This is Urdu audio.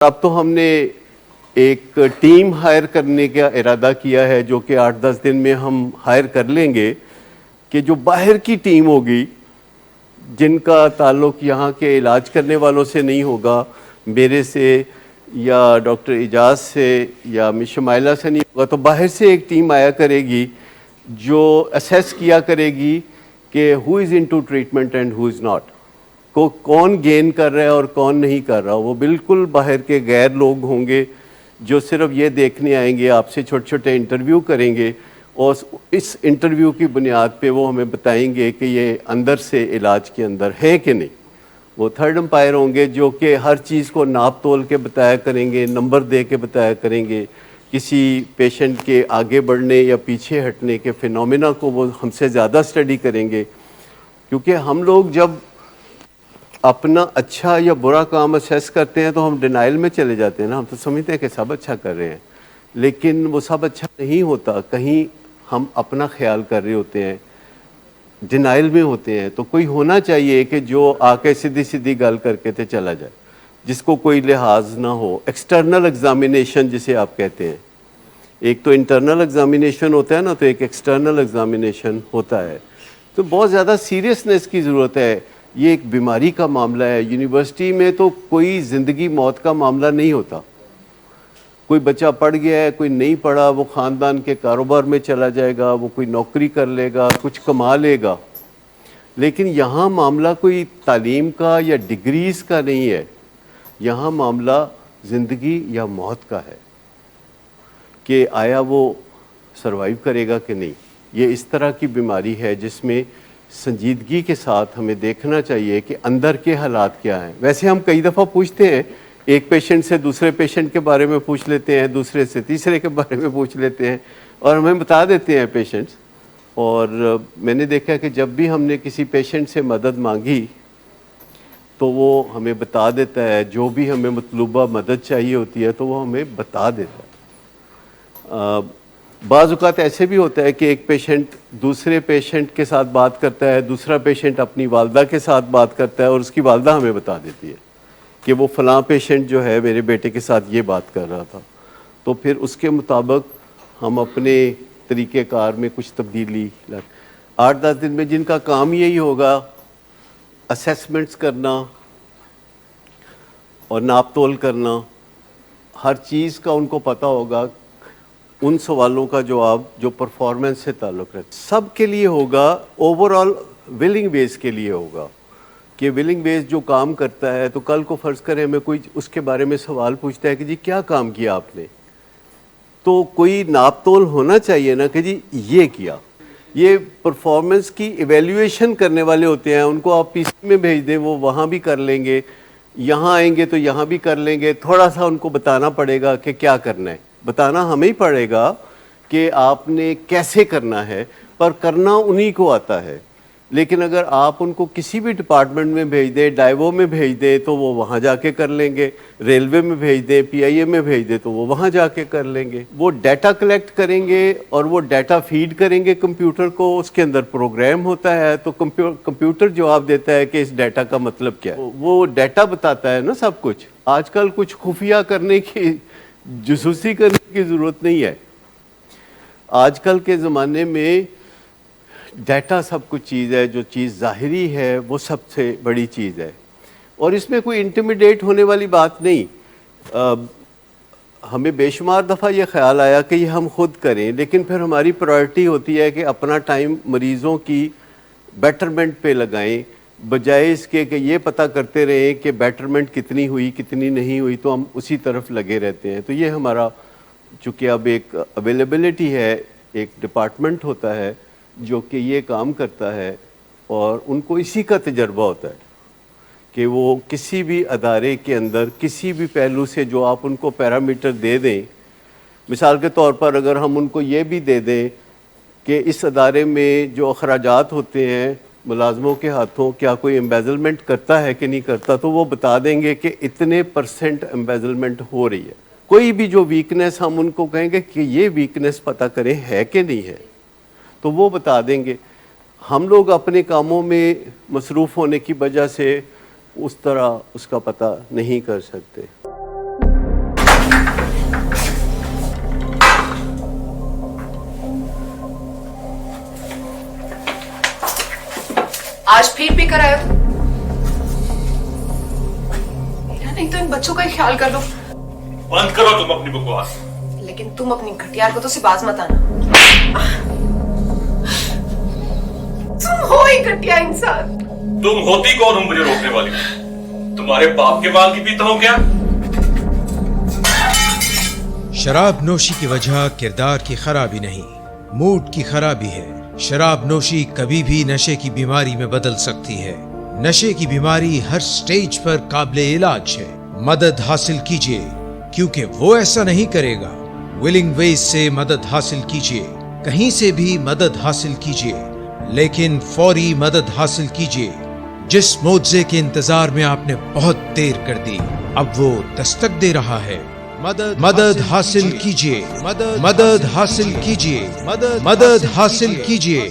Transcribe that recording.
اب تو ہم نے ایک ٹیم ہائر کرنے کا ارادہ کیا ہے جو کہ 8-10 دن میں ہم ہائر کر لیں گے کہ جو باہر کی ٹیم ہوگی جن کا تعلق یہاں کے علاج کرنے والوں سے نہیں ہوگا، میرے سے یا ڈاکٹر اعجاز سے یا مس شمائلہ سے نہیں ہوگا، تو باہر سے ایک ٹیم آیا کرے گی جو اسیس کیا کرے گی کہ who is into treatment and who is not, کو کون گین کر رہا ہے اور کون نہیں کر رہا۔ وہ بالکل باہر کے غیر لوگ ہوں گے جو صرف یہ دیکھنے آئیں گے، آپ سے چھوٹے چھوٹے انٹرویو کریں گے اور اس انٹرویو کی بنیاد پہ وہ ہمیں بتائیں گے کہ یہ اندر سے علاج کے اندر ہے کہ نہیں۔ وہ تھرڈ امپائر ہوں گے جو کہ ہر چیز کو ناپ تول کے بتایا کریں گے، نمبر دے کے بتایا کریں گے، کسی پیشنٹ کے آگے بڑھنے یا پیچھے ہٹنے کے فینومینا کو وہ ہم سے زیادہ اسٹڈی کریں گے، کیونکہ ہم لوگ جب اپنا اچھا یا برا کام اسیس کرتے ہیں تو ہم ڈینائل میں چلے جاتے ہیں نا، ہم تو سمجھتے ہیں کہ سب اچھا کر رہے ہیں، لیکن وہ سب اچھا نہیں ہوتا، کہیں ہم اپنا خیال کر رہے ہوتے ہیں، ڈینائل میں ہوتے ہیں۔ تو کوئی ہونا چاہیے کہ جو آ کے سیدھی سیدھی گل کر کے تے چلا جائے، جس کو کوئی لحاظ نہ ہو۔ ایکسٹرنل ایگزامینیشن جسے آپ کہتے ہیں، ایک تو انٹرنل ایگزامینیشن ہوتا ہے نا، تو ایک ایکسٹرنل ایگزامینیشن ہوتا ہے۔ تو بہت زیادہ سیریسنس کی ضرورت ہے، یہ ایک بیماری کا معاملہ ہے۔ یونیورسٹی میں تو کوئی زندگی موت کا معاملہ نہیں ہوتا، کوئی بچہ پڑھ گیا ہے، کوئی نہیں پڑھا، وہ خاندان کے کاروبار میں چلا جائے گا، وہ کوئی نوکری کر لے گا، کچھ کما لے گا، لیکن یہاں معاملہ کوئی تعلیم کا یا ڈگریز کا نہیں ہے، یہاں معاملہ زندگی یا موت کا ہے کہ آیا وہ سروائیو کرے گا کہ نہیں۔ یہ اس طرح کی بیماری ہے جس میں سنجیدگی کے ساتھ ہمیں دیکھنا چاہیے کہ اندر کے حالات کیا ہیں۔ ویسے ہم کئی دفعہ پوچھتے ہیں، ایک پیشنٹ سے دوسرے پیشنٹ کے بارے میں پوچھ لیتے ہیں، دوسرے سے تیسرے کے بارے میں پوچھ لیتے ہیں اور ہمیں بتا دیتے ہیں پیشنٹس۔ اور میں نے دیکھا کہ جب بھی ہم نے کسی پیشنٹ سے مدد مانگی تو وہ ہمیں بتا دیتا ہے، جو بھی ہمیں مطلوبہ مدد چاہیے ہوتی ہے تو وہ ہمیں بتا دیتا ہے۔ بعض اوقات ایسے بھی ہوتا ہے کہ ایک پیشنٹ دوسرے پیشنٹ کے ساتھ بات کرتا ہے، دوسرا پیشنٹ اپنی والدہ کے ساتھ بات کرتا ہے اور اس کی والدہ ہمیں بتا دیتی ہے کہ وہ فلاں پیشنٹ جو ہے میرے بیٹے کے ساتھ یہ بات کر رہا تھا، تو پھر اس کے مطابق ہم اپنے طریقہ کار میں کچھ تبدیلی 8-10 دن میں جن کا کام یہی ہوگا اسیسمنٹس کرنا اور ناپ تول کرنا، ہر چیز کا ان کو پتہ ہوگا، ان سوالوں کا جواب جو پرفارمنس سے تعلق رکھتا ہے سب کے لیے ہوگا، اوور آل ولنگ بیس کے لیے ہوگا کہ ولنگ بیس جو کام کرتا ہے، تو کل کو فرض کریں ہمیں کوئی اس کے بارے میں سوال پوچھتا ہے کہ جی کیا کام کیا آپ نے، تو کوئی ناپ تول ہونا چاہیے نا کہ جی یہ کیا۔ یہ پرفارمنس کی ایویلیویشن کرنے والے ہوتے ہیں، ان کو آپ پی سی میں بھیج دیں، وہ وہاں بھی کر لیں گے، یہاں آئیں گے تو یہاں بھی کر لیں گے، تھوڑا سا ان کو بتانا پڑے گا کہ کیا کرنا ہے، بتانا ہمیں ہی پڑے گا کہ آپ نے کیسے کرنا ہے، پر کرنا انہی کو آتا ہے۔ لیکن اگر آپ ان کو کسی بھی ڈپارٹمنٹ میں بھیج دیں، ڈائیوو میں بھیج دیں تو وہ وہاں جا کے کر لیں گے، ریلوے میں بھیج دیں، پی آئی اے میں بھیج دیں تو وہ وہاں جا کے کر لیں گے۔ وہ ڈیٹا کلیکٹ کریں گے اور وہ ڈیٹا فیڈ کریں گے کمپیوٹر کو، اس کے اندر پروگرام ہوتا ہے، تو کمپیوٹر جواب دیتا ہے کہ اس ڈیٹا کا مطلب کیا ہے، وہ ڈیٹا بتاتا ہے نا سب کچھ۔ آج کل کچھ خفیہ کرنے کی، جاسوسی کرنے کی ضرورت نہیں ہے، آج کل کے زمانے میں ڈیٹا سب کچھ چیز ہے، جو چیز ظاہری ہے وہ سب سے بڑی چیز ہے، اور اس میں کوئی انٹیمیڈیٹ ہونے والی بات نہیں۔ ہمیں بے شمار دفعہ یہ خیال آیا کہ یہ ہم خود کریں، لیکن پھر ہماری پرائرٹی ہوتی ہے کہ اپنا ٹائم مریضوں کی بیٹرمنٹ پہ لگائیں، بجائے اس کے کہ یہ پتہ کرتے رہیں کہ بیٹرمنٹ کتنی ہوئی کتنی نہیں ہوئی، تو ہم اسی طرف لگے رہتے ہیں۔ تو یہ ہمارا چونکہ اب ایک اویلیبلٹی ہے، ایک ڈپارٹمنٹ ہوتا ہے جو کہ یہ کام کرتا ہے، اور ان کو اسی کا تجربہ ہوتا ہے کہ وہ کسی بھی ادارے کے اندر کسی بھی پہلو سے جو آپ ان کو پیرامیٹر دے دیں، مثال کے طور پر اگر ہم ان کو یہ بھی دے دیں کہ اس ادارے میں جو اخراجات ہوتے ہیں ملازموں کے ہاتھوں، کیا کوئی امبیزلمنٹ کرتا ہے کہ نہیں کرتا، تو وہ بتا دیں گے کہ اتنے % امبیزلمنٹ ہو رہی ہے۔ کوئی بھی جو ویکنس ہم ان کو کہیں گے کہ یہ ویکنس پتہ کریں ہے کہ نہیں ہے، تو وہ بتا دیں گے۔ ہم لوگ اپنے کاموں میں مصروف ہونے کی وجہ سے اس طرح اس کا پتہ نہیں کر سکتے۔ آج پھر بھی کرایا تو میرا نہیں تو ان بچوں کا ہی خیال کر لو. بند کرو تم اپنی بکواس. لیکن تم اپنی گھٹیا حرکتوں سے باز مت آنا. تم ہو ہی گھٹیا انسان. تم ہوتی کون ہو مجھے روکنے والی؟ تمہارے باپ کے مال کی پیتا ہوں کیا؟ شراب نوشی کی وجہ کردار کی خرابی نہیں، موڈ کی خرابی ہے. شراب نوشی کبھی بھی نشے کی بیماری میں بدل سکتی ہے. نشے کی بیماری ہر سٹیج پر قابل علاج ہے. مدد حاصل کیجیے کیونکہ وہ ایسا نہیں کرے گا. ولنگ ویز سے مدد حاصل کیجیے، کہیں سے بھی مدد حاصل کیجیے، لیکن فوری مدد حاصل کیجیے. جس معجزے کے انتظار میں آپ نے بہت دیر کر دی اب وہ دستک دے رہا ہے. مدد حاصل کیجیے، مدد حاصل کیجیے، مدد حاصل کیجیے.